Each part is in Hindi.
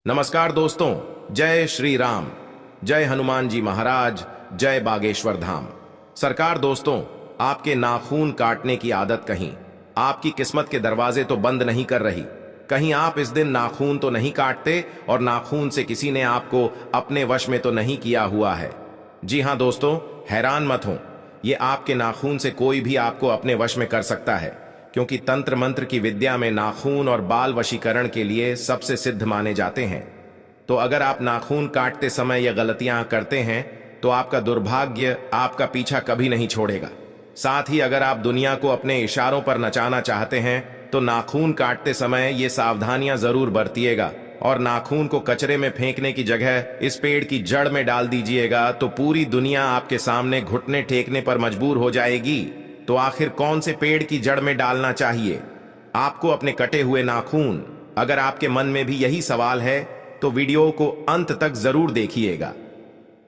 नमस्कार दोस्तों। जय श्री राम। जय हनुमान जी महाराज। जय बागेश्वर धाम। सरकार दोस्तों, आपके नाखून काटने की आदत कहीं आपकी किस्मत के दरवाजे तो बंद नहीं कर रही। कहीं आप इस दिन नाखून तो नहीं काटते और नाखून से किसी ने आपको अपने वश में तो नहीं किया हुआ है। जी हां दोस्तों, हैरान मत हो, ये आपके नाखून से कोई भी आपको अपने वश में कर सकता है, क्योंकि तंत्र मंत्र की विद्या में नाखून और बाल वशीकरण के लिए सबसे सिद्ध माने जाते हैं। तो अगर आप नाखून काटते समय ये गलतियां करते हैं तो आपका दुर्भाग्य आपका पीछा कभी नहीं छोड़ेगा। साथ ही अगर आप दुनिया को अपने इशारों पर नचाना चाहते हैं तो नाखून काटते समय ये सावधानियां जरूर बरतिएगा और नाखून को कचरे में फेंकने की जगह इस पेड़ की जड़ में डाल दीजिएगा, तो पूरी दुनिया आपके सामने घुटने टेकने पर मजबूर हो जाएगी। तो आखिर कौन से पेड़ की जड़ में डालना चाहिए आपको अपने कटे हुए नाखून? अगर आपके मन में भी यही सवाल है तो वीडियो को अंत तक जरूर देखिएगा।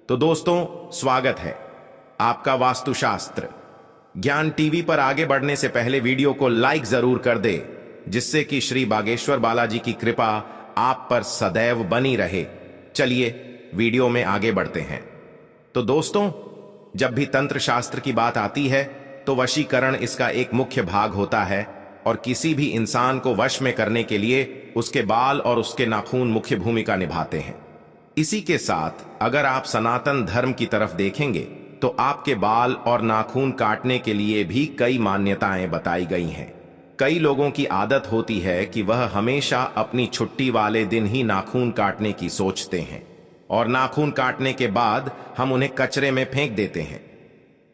तो दोस्तों, स्वागत है आपका वास्तुशास्त्र ज्ञान टीवी पर। आगे बढ़ने से पहले वीडियो को लाइक जरूर कर दे, जिससे कि श्री बागेश्वर बालाजी की कृपा आप पर सदैव बनी रहे। चलिए वीडियो में आगे बढ़ते हैं। तो दोस्तों, जब भी तंत्र शास्त्र की बात आती है तो वशीकरण इसका एक मुख्य भाग होता है, और किसी भी इंसान को वश में करने के लिए उसके बाल और उसके नाखून मुख्य भूमिका निभाते हैं। इसी के साथ अगर आप सनातन धर्म की तरफ देखेंगे तो आपके बाल और नाखून काटने के लिए भी कई मान्यताएं बताई गई हैं। कई लोगों की आदत होती है कि वह हमेशा अपनी छुट्टी वाले दिन ही नाखून काटने की सोचते हैं, और नाखून काटने के बाद हम उन्हें कचरे में फेंक देते हैं।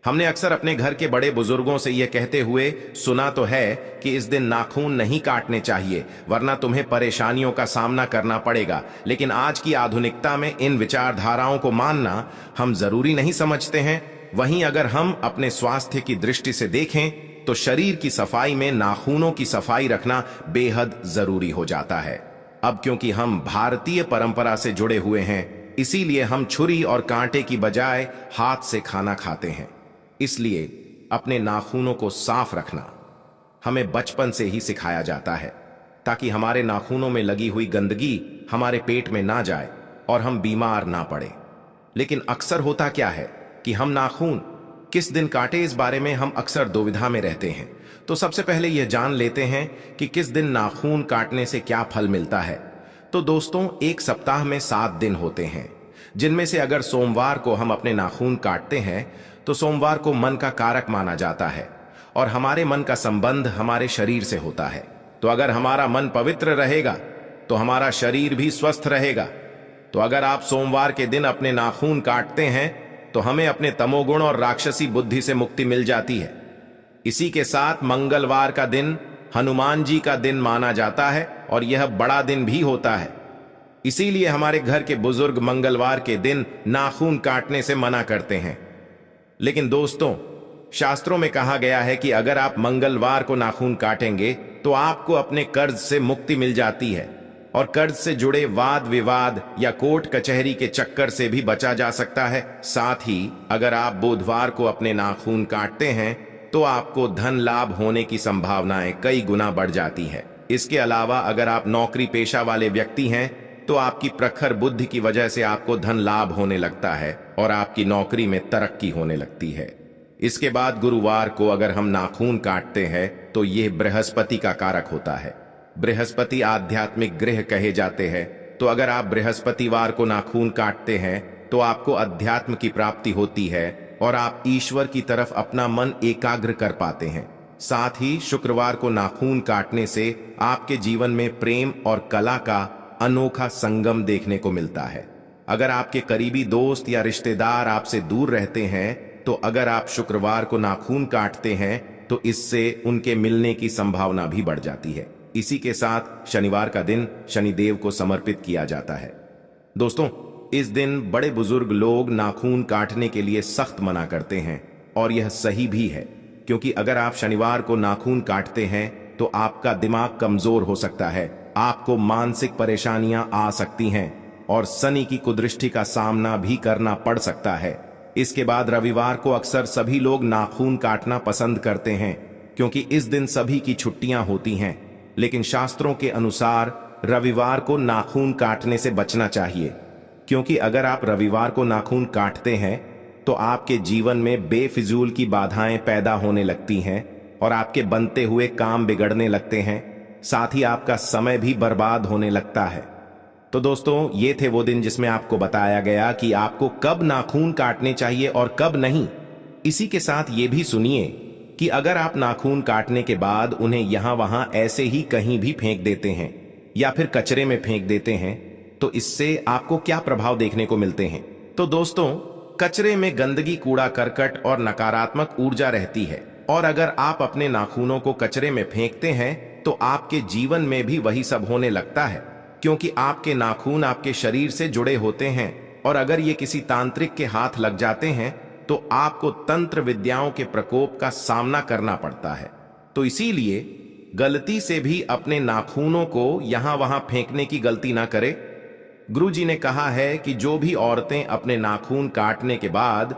हमने अक्सर अपने घर के बड़े बुजुर्गों से यह कहते हुए सुना तो है कि इस दिन नाखून नहीं काटने चाहिए, वरना तुम्हें परेशानियों का सामना करना पड़ेगा। लेकिन आज की आधुनिकता में इन विचारधाराओं को मानना हम जरूरी नहीं समझते हैं। वहीं अगर हम अपने स्वास्थ्य की दृष्टि से देखें तो शरीर की सफाई में नाखूनों की सफाई रखना बेहद जरूरी हो जाता है। अब क्योंकि हम भारतीय परंपरा से जुड़े हुए हैं, इसीलिए हम छुरी और कांटे की बजाय हाथ से खाना खाते हैं। इसलिए अपने नाखूनों को साफ रखना हमें बचपन से ही सिखाया जाता है, ताकि हमारे नाखूनों में लगी हुई गंदगी हमारे पेट में ना जाए और हम बीमार ना पड़े। लेकिन अक्सर होता क्या है कि हम नाखून किस दिन काटे, इस बारे में हम अक्सर दुविधा में रहते हैं। तो सबसे पहले यह जान लेते हैं कि किस दिन नाखून काटने से क्या फल मिलता है। तो दोस्तों, एक सप्ताह में 7 दिन होते हैं, जिनमें से अगर सोमवार को हम अपने नाखून काटते हैं तो सोमवार को मन का कारक माना जाता है, और हमारे मन का संबंध हमारे शरीर से होता है। तो अगर हमारा मन पवित्र रहेगा तो हमारा शरीर भी स्वस्थ रहेगा। तो अगर आप सोमवार के दिन अपने नाखून काटते हैं तो हमें अपने तमोगुण और राक्षसी बुद्धि से मुक्ति मिल जाती है। इसी के साथ मंगलवार का दिन हनुमान जी का दिन माना जाता है, और यह बड़ा दिन भी होता है। इसीलिए हमारे घर के बुजुर्ग मंगलवार के दिन नाखून काटने से मना करते हैं। लेकिन दोस्तों, शास्त्रों में कहा गया है कि अगर आप मंगलवार को नाखून काटेंगे तो आपको अपने कर्ज से मुक्ति मिल जाती है, और कर्ज से जुड़े वाद विवाद या कोर्ट कचहरी के चक्कर से भी बचा जा सकता है। साथ ही अगर आप बुधवार को अपने नाखून काटते हैं तो आपको धन लाभ होने की संभावनाएं कई गुना बढ़ जाती है। इसके अलावा अगर आप नौकरी पेशा वाले व्यक्ति हैं तो आपकी प्रखर बुद्धि की वजह से आपको धन लाभ होने लगता है और आपकी नौकरी में तरक्की होने लगती है। इसके बाद गुरुवार को अगर हम नाखून काटते हैं तो यह बृहस्पति का कारक होता है। बृहस्पति आध्यात्मिक ग्रह कहे जाते हैं। तो अगर आप बृहस्पतिवार को नाखून काटते हैं तो आपको अध्यात्म की प्राप्ति होती है और आप ईश्वर की तरफ अपना मन एकाग्र कर पाते हैं। साथ ही शुक्रवार को नाखून काटने से आपके जीवन में प्रेम और कला का अनोखा संगम देखने को मिलता है। अगर आपके करीबी दोस्त या रिश्तेदार आपसे दूर रहते हैं तो अगर आप शुक्रवार को नाखून काटते हैं तो इससे उनके मिलने की संभावना भी बढ़ जाती है। इसी के साथ शनिवार का दिन शनिदेव को समर्पित किया जाता है। दोस्तों, इस दिन बड़े बुजुर्ग लोग नाखून काटने के लिए सख्त मना करते हैं, और यह सही भी है, क्योंकि अगर आप शनिवार को नाखून काटते हैं तो आपका दिमाग कमजोर हो सकता है, आपको मानसिक परेशानियां आ सकती हैं और शनि की कुदृष्टि का सामना भी करना पड़ सकता है। इसके बाद रविवार को अक्सर सभी लोग नाखून काटना पसंद करते हैं, क्योंकि इस दिन सभी की छुट्टियां होती हैं। लेकिन शास्त्रों के अनुसार रविवार को नाखून काटने से बचना चाहिए, क्योंकि अगर आप रविवार को नाखून काटते हैं तो आपके जीवन में बेफिजूल की बाधाएं पैदा होने लगती हैं और आपके बनते हुए काम बिगड़ने लगते हैं, साथ ही आपका समय भी बर्बाद होने लगता है। तो दोस्तों, ये थे वो दिन जिसमें आपको बताया गया कि आपको कब नाखून काटने चाहिए और कब नहीं। इसी के साथ ये भी सुनिए कि अगर आप नाखून काटने के बाद उन्हें यहां वहां ऐसे ही कहीं भी फेंक देते हैं या फिर कचरे में फेंक देते हैं तो इससे आपको क्या प्रभाव देखने को मिलते हैं। तो दोस्तों, कचरे में गंदगी, कूड़ा करकट और नकारात्मक ऊर्जा रहती है, और अगर आप अपने नाखूनों को कचरे में फेंकते हैं तो आपके जीवन में भी वही सब होने लगता है, क्योंकि आपके नाखून आपके शरीर से जुड़े होते हैं और अगर ये किसी तांत्रिक के हाथ लग जाते हैं तो आपको तंत्र विद्याओं के प्रकोप का सामना करना पड़ता है। तो इसीलिए गलती से भी अपने नाखूनों को यहां वहां फेंकने की गलती ना करें। गुरुजी ने कहा है कि जो भी औरतें अपने नाखून काटने के बाद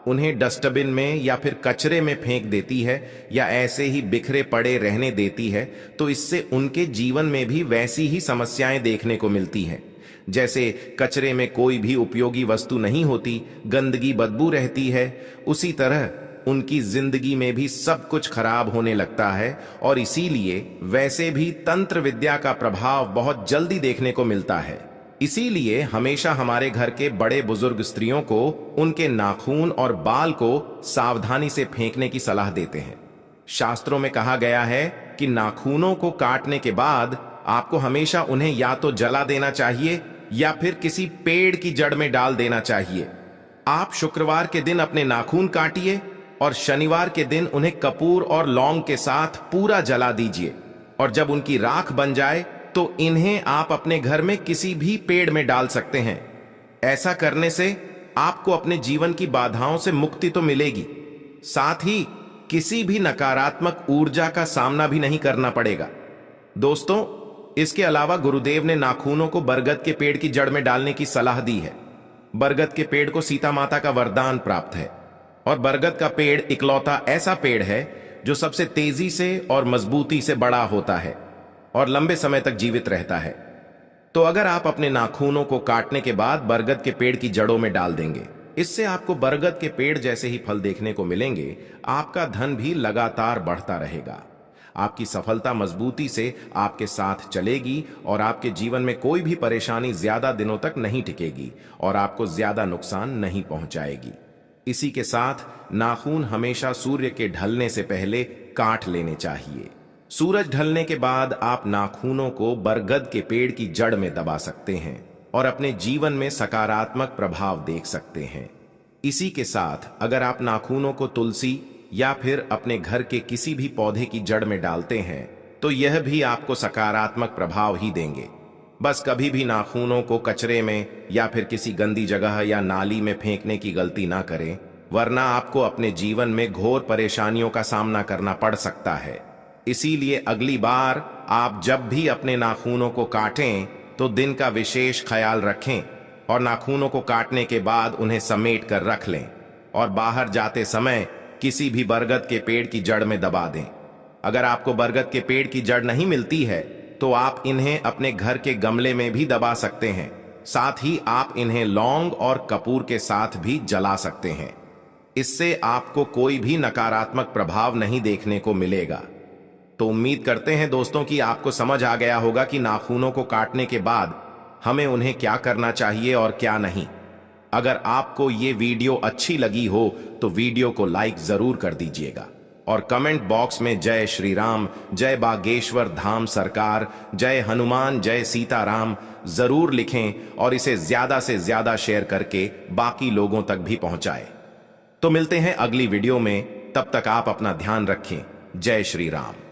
उन्हें डस्टबिन में या फिर कचरे में फेंक देती है या ऐसे ही बिखरे पड़े रहने देती है तो इससे उनके जीवन में भी वैसी ही समस्याएं देखने को मिलती हैं। जैसे कचरे में कोई भी उपयोगी वस्तु नहीं होती, गंदगी, बदबू रहती है, उसी तरह उनकी जिंदगी में भी सब कुछ खराब होने लगता है और इसीलिए वैसे भी तंत्र विद्या का प्रभाव बहुत जल्दी देखने को मिलता है। इसीलिए हमेशा हमारे घर के बड़े बुजुर्ग स्त्रियों को उनके नाखून और बाल को सावधानी से फेंकने की सलाह देते हैं। शास्त्रों में कहा गया है कि नाखूनों को काटने के बाद आपको हमेशा उन्हें या तो जला देना चाहिए या फिर किसी पेड़ की जड़ में डाल देना चाहिए। आप शुक्रवार के दिन अपने नाखून काटिए और शनिवार के दिन उन्हें कपूर और लौंग के साथ पूरा जला दीजिए, और जब उनकी राख बन जाए तो इन्हें आप अपने घर में किसी भी पेड़ में डाल सकते हैं। ऐसा करने से आपको अपने जीवन की बाधाओं से मुक्ति तो मिलेगी, साथ ही किसी भी नकारात्मक ऊर्जा का सामना भी नहीं करना पड़ेगा। दोस्तों, इसके अलावा गुरुदेव ने नाखूनों को बरगद के पेड़ की जड़ में डालने की सलाह दी है। बरगद के पेड़ को सीता माता का वरदान प्राप्त है और बरगद का पेड़ इकलौता ऐसा पेड़ है जो सबसे तेजी से और मजबूती से बड़ा होता है और लंबे समय तक जीवित रहता है। तो अगर आप अपने नाखूनों को काटने के बाद बरगद के पेड़ की जड़ों में डाल देंगे, इससे आपको बरगद के पेड़ जैसे ही फल देखने को मिलेंगे। आपका धन भी लगातार बढ़ता रहेगा, आपकी सफलता मजबूती से आपके साथ चलेगी और आपके जीवन में कोई भी परेशानी ज्यादा दिनों तक नहीं टिकेगी और आपको ज्यादा नुकसान नहीं पहुंचाएगी। इसी के साथ नाखून हमेशा सूर्य के ढलने से पहले काट लेने चाहिए। सूरज ढलने के बाद आप नाखूनों को बरगद के पेड़ की जड़ में दबा सकते हैं और अपने जीवन में सकारात्मक प्रभाव देख सकते हैं। इसी के साथ अगर आप नाखूनों को तुलसी या फिर अपने घर के किसी भी पौधे की जड़ में डालते हैं तो यह भी आपको सकारात्मक प्रभाव ही देंगे। बस कभी भी नाखूनों को कचरे में या फिर किसी गंदी जगह या नाली में फेंकने की गलती ना करें, वरना आपको अपने जीवन में घोर परेशानियों का सामना करना पड़ सकता है। इसीलिए अगली बार आप जब भी अपने नाखूनों को काटें तो दिन का विशेष ख्याल रखें और नाखूनों को काटने के बाद उन्हें समेट कर रख लें और बाहर जाते समय किसी भी बरगद के पेड़ की जड़ में दबा दें। अगर आपको बरगद के पेड़ की जड़ नहीं मिलती है तो आप इन्हें अपने घर के गमले में भी दबा सकते हैं, साथ ही आप इन्हें लौंग और कपूर के साथ भी जला सकते हैं। इससे आपको कोई भी नकारात्मक प्रभाव नहीं देखने को मिलेगा। तो उम्मीद करते हैं दोस्तों कि आपको समझ आ गया होगा कि नाखूनों को काटने के बाद हमें उन्हें क्या करना चाहिए और क्या नहीं। अगर आपको ये वीडियो अच्छी लगी हो तो वीडियो को लाइक जरूर कर दीजिएगा और कमेंट बॉक्स में जय श्री राम, जय बागेश्वर धाम सरकार, जय हनुमान, जय सीताराम जरूर लिखें और इसे ज्यादा से ज्यादा शेयर करके बाकी लोगों तक भी पहुंचाएं। तो मिलते हैं अगली वीडियो में, तब तक आप अपना ध्यान रखें। जय श्री राम।